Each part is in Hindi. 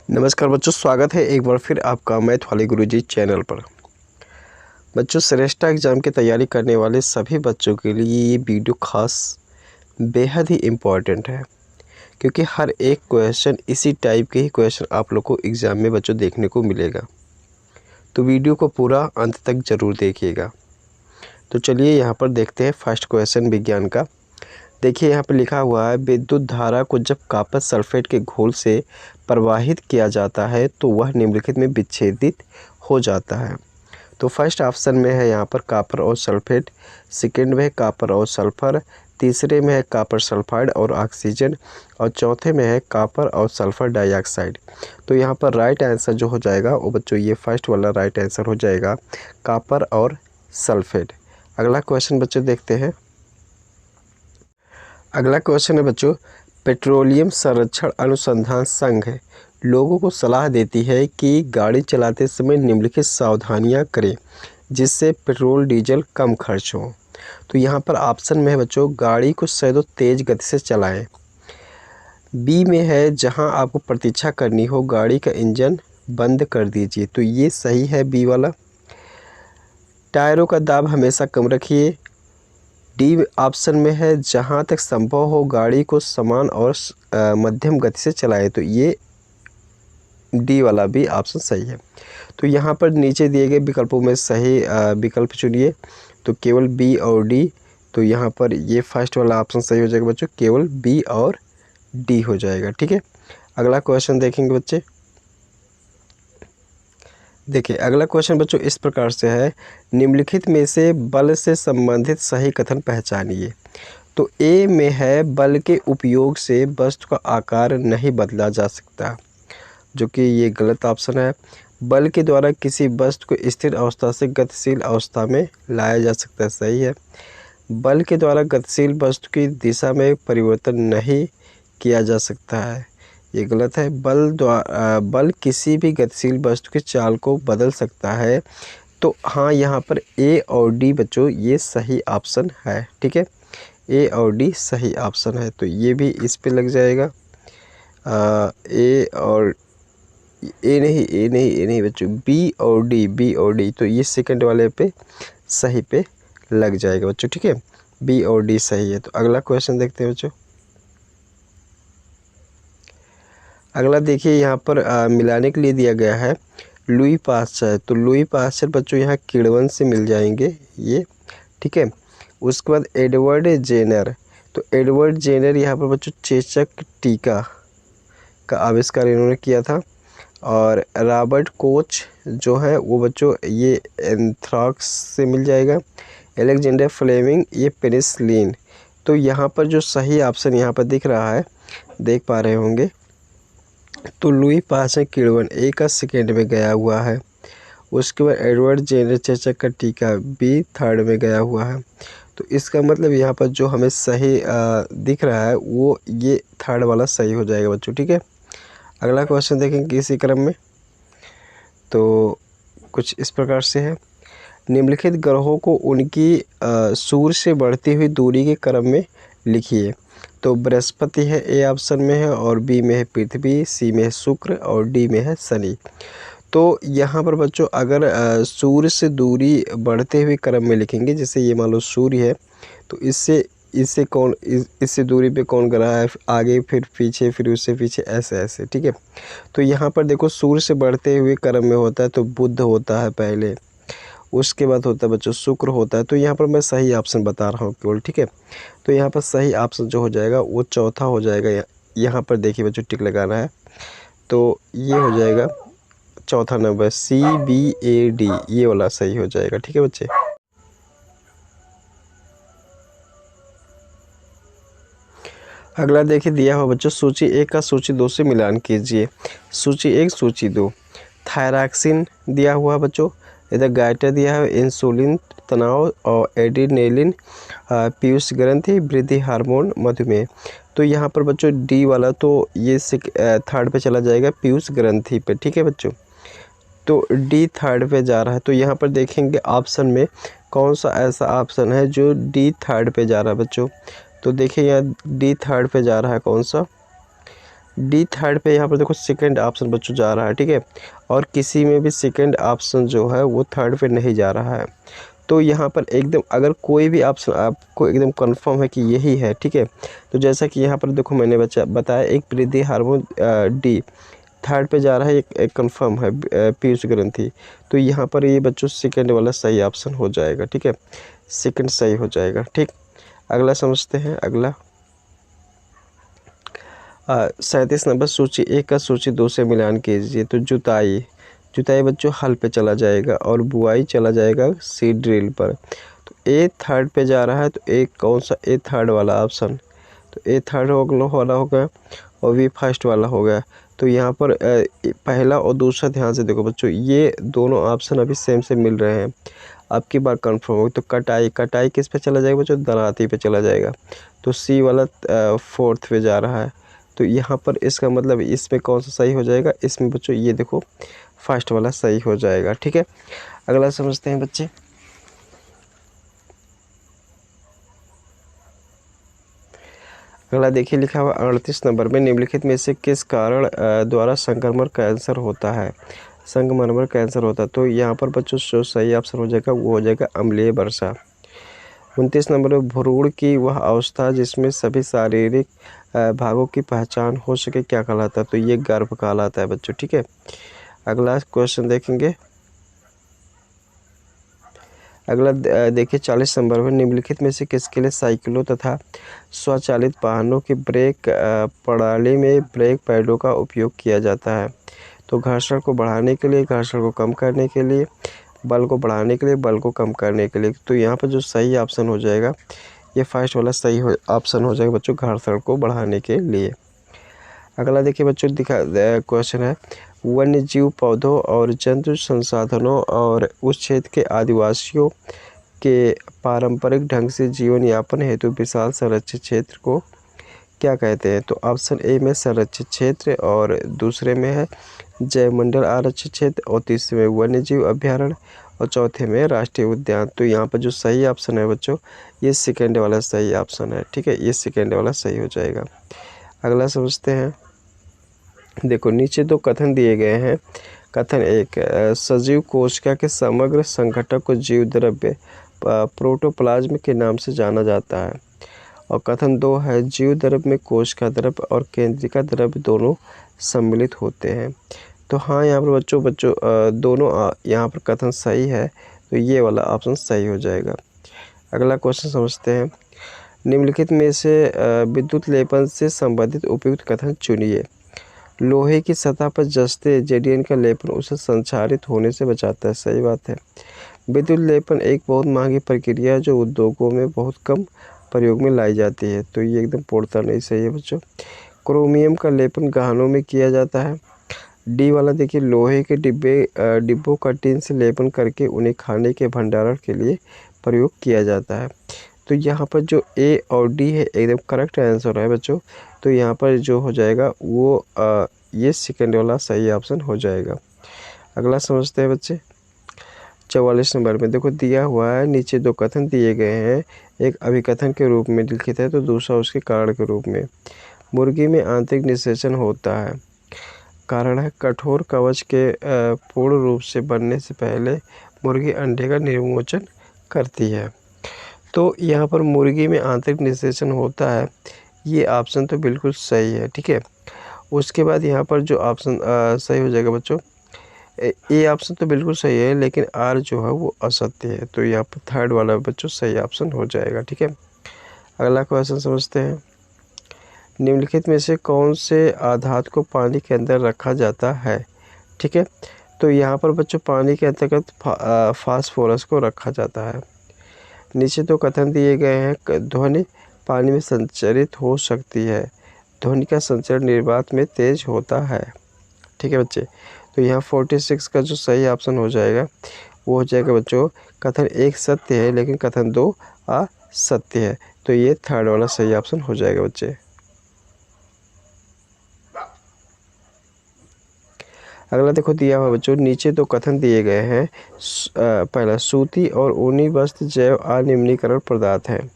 नमस्कार बच्चों, स्वागत है एक बार फिर आपका मैथ वाले गुरुजी चैनल पर। बच्चों, श्रेष्ठ एग्ज़ाम की तैयारी करने वाले सभी बच्चों के लिए ये वीडियो खास बेहद ही इम्पॉर्टेंट है, क्योंकि हर एक क्वेश्चन इसी टाइप के ही क्वेश्चन आप लोग को एग्ज़ाम में बच्चों देखने को मिलेगा। तो वीडियो को पूरा अंत तक ज़रूर देखिएगा। तो चलिए यहाँ पर देखते हैं फर्स्ट क्वेश्चन विज्ञान का। देखिए यहाँ पर लिखा हुआ है, विद्युत धारा को जब कॉपर सल्फेट के घोल से प्रवाहित किया जाता है तो वह निम्नलिखित में विच्छेदित हो जाता है। तो फर्स्ट ऑप्शन में है यहाँ पर कॉपर और सल्फेट, सेकंड में है कॉपर और सल्फर, तीसरे में है कॉपर सल्फाइड और ऑक्सीजन, और चौथे में है कॉपर और सल्फर डाइऑक्साइड। तो यहाँ पर राइट आंसर जो हो जाएगा वो बच्चों ये फर्स्ट वाला राइट आंसर हो जाएगा, कॉपर और सल्फेट। अगला क्वेश्चन बच्चों देखते हैं। अगला क्वेश्चन है बच्चों, पेट्रोलियम संरक्षण अनुसंधान संघ लोगों को सलाह देती है कि गाड़ी चलाते समय निम्नलिखित सावधानियां करें जिससे पेट्रोल डीजल कम खर्च हो। तो यहाँ पर ऑप्शन में है बच्चों, गाड़ी को शायद तेज़ गति से चलाएं। बी में है, जहां आपको प्रतीक्षा करनी हो गाड़ी का इंजन बंद कर दीजिए। तो ये सही है बी वाला। टायरों का दाब हमेशा कम रखिए। डी ऑप्शन में है, जहां तक संभव हो गाड़ी को समान और मध्यम गति से चलाएं। तो ये डी वाला भी ऑप्शन सही है। तो यहाँ पर नीचे दिए गए विकल्पों में सही विकल्प चुनिए। तो केवल बी और डी। तो यहाँ पर ये फर्स्ट वाला ऑप्शन सही हो जाएगा बच्चों, केवल बी और डी हो जाएगा। ठीक है, अगला क्वेश्चन देखेंगे बच्चे। देखिए अगला क्वेश्चन बच्चों इस प्रकार से है, निम्नलिखित में से बल से संबंधित सही कथन पहचानिए। तो ए में है, बल के उपयोग से वस्तु का आकार नहीं बदला जा सकता, जो कि ये गलत ऑप्शन है। बल के द्वारा किसी वस्तु को स्थिर अवस्था से गतिशील अवस्था में लाया जा सकता है, सही है। बल के द्वारा गतिशील वस्तु की दिशा में परिवर्तन नहीं किया जा सकता है, ये गलत है। बल किसी भी गतिशील वस्तु की चाल को बदल सकता है। तो हाँ, यहाँ पर ए और डी बच्चों ये सही ऑप्शन है। ठीक है, ए और डी सही ऑप्शन है, तो ये भी इस पे लग जाएगा। ए नहीं बच्चों, बी और डी तो ये सेकंड वाले पे सही पे लग जाएगा बच्चों। ठीक है, बी और डी सही है। तो अगला क्वेश्चन देखते हैं बच्चों। अगला देखिए यहाँ पर मिलाने के लिए दिया गया है लुई पास्चर। तो लुई पास्चर बच्चों यहाँ किण्वन से मिल जाएंगे ये। ठीक है, उसके बाद एडवर्ड जेनर। तो एडवर्ड जेनर यहाँ पर बच्चों चेचक टीका का आविष्कार इन्होंने किया था। और रॉबर्ट कोच जो है वो बच्चों ये एंथ्राक्स से मिल जाएगा। एलेक्जेंडर फ्लेमिंग ये पेनिसिलिन। तो यहाँ पर जो सही ऑप्शन यहाँ पर दिख रहा है, देख पा रहे होंगे, तो लुई पास्चर किण्वन ए का सेकेंड में गया हुआ है। उसके बाद एडवर्ड जेनर चेचक का टीका बी थर्ड में गया हुआ है। तो इसका मतलब यहाँ पर जो हमें सही दिख रहा है वो ये थर्ड वाला सही हो जाएगा बच्चों। ठीक है, अगला क्वेश्चन देखेंगे इसी क्रम में। तो कुछ इस प्रकार से है, निम्नलिखित ग्रहों को उनकी सूर्य से बढ़ती हुई दूरी के क्रम में लिखिए। तो बृहस्पति है ए ऑप्शन में है, और बी में है पृथ्वी, सी में है शुक्र, और डी में है शनि। तो यहाँ पर बच्चों अगर सूर्य से दूरी बढ़ते हुए क्रम में लिखेंगे, जैसे ये मान लो सूर्य है, तो इससे दूरी पे कौन ग्रह है, आगे फिर पीछे फिर उससे पीछे, ऐसे ऐसे। ठीक है, तो यहाँ पर देखो सूर्य से बढ़ते हुए क्रम में होता है तो बुध होता है पहले, उसके बाद होता है बच्चों शुक्र होता है। तो यहाँ पर मैं सही ऑप्शन बता रहा हूँ केवल। ठीक है, तो यहाँ पर सही ऑप्शन जो हो जाएगा वो चौथा हो जाएगा। यहाँ पर देखिए बच्चों टिक लगाना है, तो ये हो जाएगा चौथा नंबर, CBAD ये वाला सही हो जाएगा। ठीक है बच्चे, अगला देखिए दिया हुआ बच्चों, सूची 1 का सूची 2 से मिलान कीजिए। सूची 1 सूची 2, थायरॉक्सिन दिया हुआ बच्चों, इधर गाइटर दिया है, इंसुलिन तनाव, और एड्रेनालिन पीयूष ग्रंथि वृद्धि हार्मोन मधुमेह। तो यहाँ पर बच्चों डी वाला तो ये थर्ड पे चला जाएगा, पीयूष ग्रंथि पे। ठीक है बच्चों, तो डी थर्ड पे जा रहा है। तो यहाँ पर देखेंगे ऑप्शन में कौन सा ऐसा ऑप्शन है जो डी थर्ड पे जा रहा है बच्चों। तो देखिए यहाँ डी थर्ड पे जा रहा है कौन सा, डी थर्ड पे यहाँ पर देखो सेकंड ऑप्शन बच्चों जा रहा है, ठीक है, और किसी में भी सेकंड ऑप्शन जो है वो थर्ड पे नहीं जा रहा है। तो यहाँ पर एकदम अगर कोई भी ऑप्शन आपको एकदम कंफर्म है कि यही है, ठीक है, तो जैसा कि यहाँ पर देखो मैंने बताया एक वृद्धि हार्मोन डी थर्ड पे जा रहा है, एक कंफर्म है पीयूष ग्रंथि। तो यहाँ पर ये बच्चों सेकंड वाला सही ऑप्शन हो जाएगा, ठीक है, सेकंड सही हो जाएगा। ठीक, अगला समझते हैं। अगला 37 नंबर, सूची 1 का सूची 2 से मिलान कीजिए। तो जुताई, जुताई बच्चों हल पे चला जाएगा और बुआई चला जाएगा सीड ड्रिल पर। तो ए थर्ड पे जा रहा है, तो ए कौन सा, ए थर्ड वाला ऑप्शन, तो ए थर्ड वाला हो गया और बी फर्स्ट वाला हो गया। तो यहाँ पर पहला और दूसरा ध्यान से देखो बच्चों, ये दोनों ऑप्शन अभी सेम से मिल रहे हैं। अब की बार कंफर्म हो तो कटाई, कटाई किस पे चला जाएगा बच्चों, दराती पे चला जाएगा। तो सी वाला फोर्थ पे जा रहा है। तो यहाँ पर इसका मतलब इसमें कौन सा सही हो जाएगा, इसमें बच्चों ये देखो फर्स्ट वाला सही हो जाएगा। ठीक है, अगला समझते हैं बच्चे। अगला देखिए लिखा हुआ 38 नंबर में, निम्नलिखित में से किस कारण द्वारा संक्रमण कैंसर होता है, संगमरमर कैंसर होता है। तो यहाँ पर बच्चों जो सही ऑप्शन हो जाएगा वो हो जाएगा अम्लीय वर्षा। 29 नंबर में, भ्रूण की वह अवस्था जिसमें सभी शारीरिक भागों की पहचान हो सके क्या कहलाता है। तो ये गर्भ कहलाता है बच्चों। ठीक है, अगला क्वेश्चन देखेंगे। अगला देखिए 40 नंबर में, निम्नलिखित में से किसके लिए साइकिलों तथा स्वचालित वाहनों की ब्रेक प्रणाली में ब्रेक पैडों का उपयोग किया जाता है। तो घर्षण को बढ़ाने के लिए, घर्षण को कम करने के लिए, बल को बढ़ाने के लिए, बल को कम करने के लिए। तो यहाँ पर जो सही ऑप्शन हो जाएगा ये फर्स्ट वाला सही ऑप्शन हो जाएगा बच्चों, घर्षण को बढ़ाने के लिए। अगला देखिए बच्चों, क्वेश्चन है, वन्य जीव पौधों और जंतु संसाधनों और उस क्षेत्र के आदिवासियों के पारंपरिक ढंग से जीवन यापन हेतु विशाल संरक्षित क्षेत्र को क्या कहते हैं। तो ऑप्शन ए में संरक्षित क्षेत्र, और दूसरे में है जैवमंडल आरक्षित क्षेत्र, और तीसरे में वन्य जीव अभ्यारण्य, और चौथे में राष्ट्रीय उद्यान। तो यहाँ पर जो सही ऑप्शन है बच्चों ये सेकेंड वाला सही ऑप्शन है। ठीक है, ये सेकेंड वाला सही हो जाएगा। अगला समझते हैं। देखो नीचे दो कथन दिए गए हैं। कथन 1, सजीव कोशिका के समग्र संघटक को जीव द्रव्य प्रोटोप्लाज्म के नाम से जाना जाता है। और कथन 2 है, जीव द्रव्य में कोशिका द्रव्य और केंद्रिका द्रव्य दोनों सम्मिलित होते हैं। तो हाँ, यहाँ पर बच्चों दोनों यहाँ पर कथन सही है, तो ये वाला ऑप्शन सही हो जाएगा। अगला क्वेश्चन समझते हैं। निम्नलिखित में से विद्युत लेपन से संबंधित उपयुक्त कथन चुनिए। लोहे की सतह पर जस्ते जेडियन का लेपन उसे संक्षारित होने से बचाता है। सही बात है। विद्युत लेपन एक बहुत महंगी प्रक्रिया है जो उद्योगों में बहुत कम प्रयोग में लाई जाती है। तो ये एकदम पूर्णतः नहीं सही है बच्चों। क्रोमियम का लेपन गहनों में किया जाता है। डी वाला देखिए, लोहे के डिब्बों का टिन से लेपन करके उन्हें खाने के भंडारण के लिए प्रयोग किया जाता है। तो यहाँ पर जो ए और डी है एकदम करेक्ट आंसर है बच्चों। तो यहाँ पर जो हो जाएगा वो ये सेकेंड वाला सही ऑप्शन हो जाएगा। अगला समझते हैं बच्चे। 44 नंबर में देखो दिया हुआ है, नीचे दो कथन दिए गए हैं, एक अभिकथन के रूप में लिखित है तो दूसरा उसके कारण के रूप में। मुर्गी में आंतरिक निषेचन होता है। कारण है, कठोर कवच के पूर्ण रूप से बनने से पहले मुर्गी अंडे का निर्मोचन करती है। तो यहाँ पर मुर्गी में आंतरिक निषेचन होता है, ये ऑप्शन तो बिल्कुल सही है। ठीक है, उसके बाद यहाँ पर जो ऑप्शन सही हो जाएगा बच्चों, ए ऑप्शन तो बिल्कुल सही है, लेकिन आर जो है वो असत्य है। तो यहाँ पर थर्ड वाला बच्चों सही ऑप्शन हो जाएगा। ठीक है, अगला क्वेश्चन समझते हैं। निम्नलिखित में से कौन से आधात को पानी के अंदर रखा जाता है। ठीक है, तो यहाँ पर बच्चों पानी के अंतर्गत फास्फोरस को रखा जाता है। नीचे दो कथन दिए गए हैं। ध्वनि पानी में संचरित हो सकती है, ध्वनि का संचरण निर्वात में तेज होता है। ठीक है बच्चे, तो यहाँ 46 का जो सही ऑप्शन हो जाएगा वो हो जाएगा बच्चों, कथन 1 सत्य है लेकिन कथन 2 असत्य है। तो ये थर्ड वाला सही ऑप्शन हो जाएगा बच्चे। अगला देखो दिया हुआ बच्चों, नीचे दो कथन दिए गए हैं। पहला, सूती और ऊनी वस्त्र जैव अनिम्नीकरण पदार्थ हैं।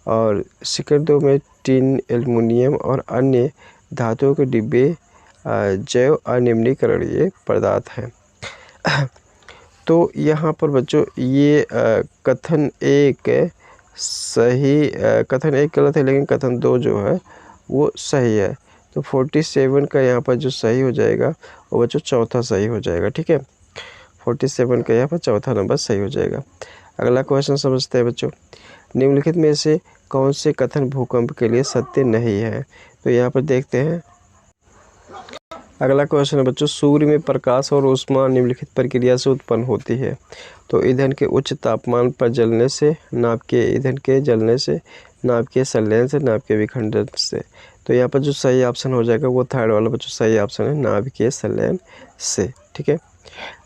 और सेकंड 2 में टिन, एल्युमिनियम और अन्य धातुओं के डिब्बे जैव अनिम्नीकरणीय पदार्थ हैं। तो यहाँ पर बच्चों ये कथन एक गलत है, लेकिन कथन 2 जो है वो सही है। तो 47 का यहाँ पर जो सही हो जाएगा वो बच्चों चौथा सही हो जाएगा। ठीक है, 47 का यहाँ पर चौथा नंबर सही हो जाएगा। अगला क्वेश्चन समझते हैं बच्चों। निम्नलिखित में से कौन से कथन भूकंप के लिए सत्य नहीं है? तो यहाँ पर देखते हैं। अगला क्वेश्चन है बच्चों, सूर्य में प्रकाश और ऊष्मा निम्नलिखित प्रक्रिया से उत्पन्न होती है। तो ईंधन के उच्च तापमान पर जलने से, नाभिकीय ईंधन के जलने से, नाभिकीय संलयन से, नाभिकीय विखंडन से। तो यहाँ पर जो सही ऑप्शन हो जाएगा वो थर्ड वाला बच्चों सही ऑप्शन है, नाभिकीय संलयन से। ठीक है,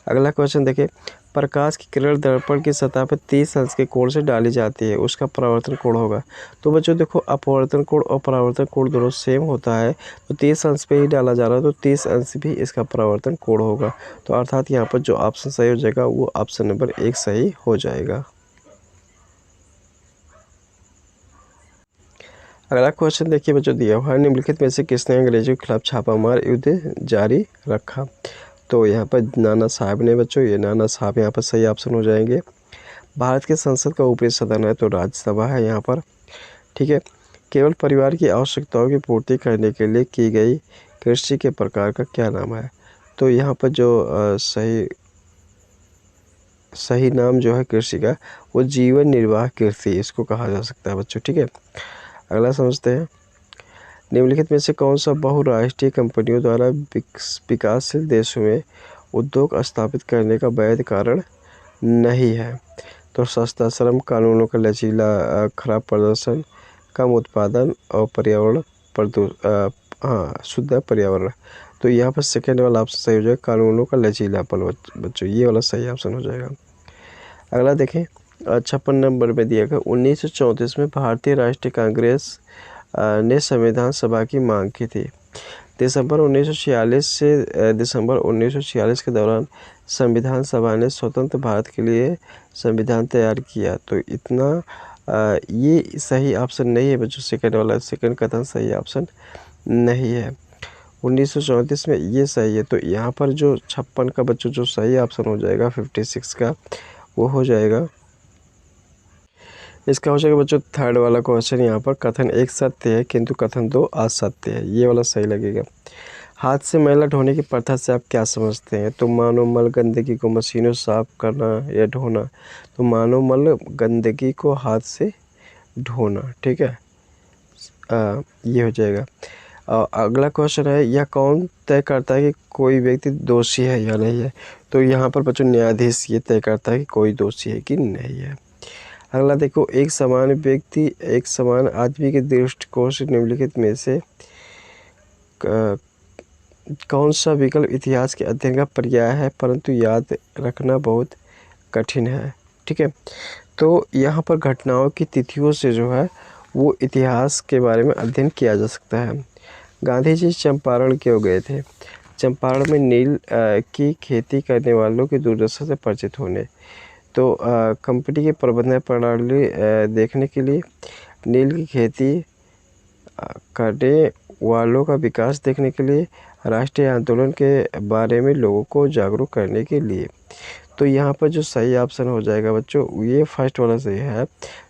अगला क्वेश्चन देखिए। प्रकाश की किरण दर्पण की सतह पर 30 अंश के कोण से डाली जाती है, उसका परावर्तन कोण होगा। तो बच्चों देखो, अपवर्तन कोण और परावर्तन कोण दोनों सेम होता है, तो 30 अंश पे ही डाला जा रहा है, तो 30 अंश भी इसका परावर्तन कोण होगा। तो अर्थात यहाँ पर जो ऑप्शन सही हो जाएगा वो ऑप्शन नंबर 1 सही हो जाएगा। अगला क्वेश्चन देखिए बच्चों, दिया हुआ है निम्नलिखित में से किसने अंग्रेजों के खिलाफ छापामार युद्ध जारी रखा? तो यहाँ पर नाना साहब ने बच्चों, ये नाना साहब यहाँ पर सही ऑप्शन हो जाएंगे। भारत के संसद का ऊपरी सदन है तो राज्यसभा है यहाँ पर। ठीक है, केवल परिवार की आवश्यकताओं की पूर्ति करने के लिए की गई कृषि के प्रकार का क्या नाम है? तो यहाँ पर जो सही नाम जो है कृषि का वो जीवन निर्वाह कृषि इसको कहा जा सकता है बच्चों। ठीक है, अगला समझते हैं। निम्नलिखित में से कौन सा बहुराष्ट्रीय कंपनियों द्वारा विकासशील देशों में उद्योग स्थापित करने का वैध कारण नहीं है? तो सस्ता श्रम, कानूनों का लचीला, खराब प्रदर्शन, कम उत्पादन और पर्यावरण शुद्ध पर्यावरण। तो यहाँ पर सेकेंड वाला ऑप्शन सही हो जाएगा, कानूनों का लचीलापन बच्चों, ये वाला सही ऑप्शन हो जाएगा। अगला देखें, 56 नंबर में दिया गया 1934 में भारतीय राष्ट्रीय कांग्रेस ने संविधान सभा की मांग की थी। दिसंबर 1946 से दिसंबर 1946 के दौरान संविधान सभा ने स्वतंत्र भारत के लिए संविधान तैयार किया। तो इतना ये सही ऑप्शन नहीं है बच्चों, सेकंड वाला, सेकंड कथन सही ऑप्शन नहीं है। 1934 में ये सही है। तो यहाँ पर जो 56 का बच्चों जो सही ऑप्शन हो जाएगा 56 का वो हो जाएगा, इसका हो जाएगा बच्चों थर्ड वाला क्वेश्चन। यहाँ पर कथन 1 सत्य है किंतु कथन 2 असत्य है, ये वाला सही लगेगा। हाथ से मैला ढोने की प्रथा से आप क्या समझते हैं? तो मानव मल गंदगी को मशीनों साफ करना या ढोना। तो मानव मल गंदगी को हाथ से ढोना। ठीक है, ये हो जाएगा। अगला क्वेश्चन है, यह कौन तय करता है कि कोई व्यक्ति दोषी है या नहीं है? तो यहाँ पर बच्चों न्यायाधीश ये तय करता है कि कोई दोषी है कि नहीं है। अगला देखो, एक समान व्यक्ति एक समान आदमी के दृष्टिकोण से निम्नलिखित में से कौन सा विकल्प इतिहास के अध्ययन का पर्याय है परंतु याद रखना बहुत कठिन है? ठीक है, तो यहाँ पर घटनाओं की तिथियों से जो है वो इतिहास के बारे में अध्ययन किया जा सकता है। गांधी जी चंपारण क्यों गए थे? चंपारण में नील की खेती करने वालों की दुर्दशा से परिचित होने। तो कंपनी की प्रबंधन प्रणाली देखने के लिए, नील की खेती करने वालों का विकास देखने के लिए, राष्ट्रीय आंदोलन के बारे में लोगों को जागरूक करने के लिए। तो यहाँ पर जो सही ऑप्शन हो जाएगा बच्चों ये फर्स्ट वाला सही है,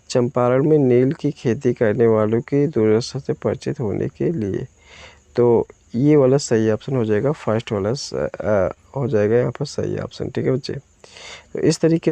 चंपारण में नील की खेती करने वालों की दुर्दशा से परिचित होने के लिए। तो ये वाला सही ऑप्शन हो जाएगा, फर्स्ट वाला हो जाएगा यहाँ पर सही ऑप्शन। ठीक है बच्चे, तो इस तरीके से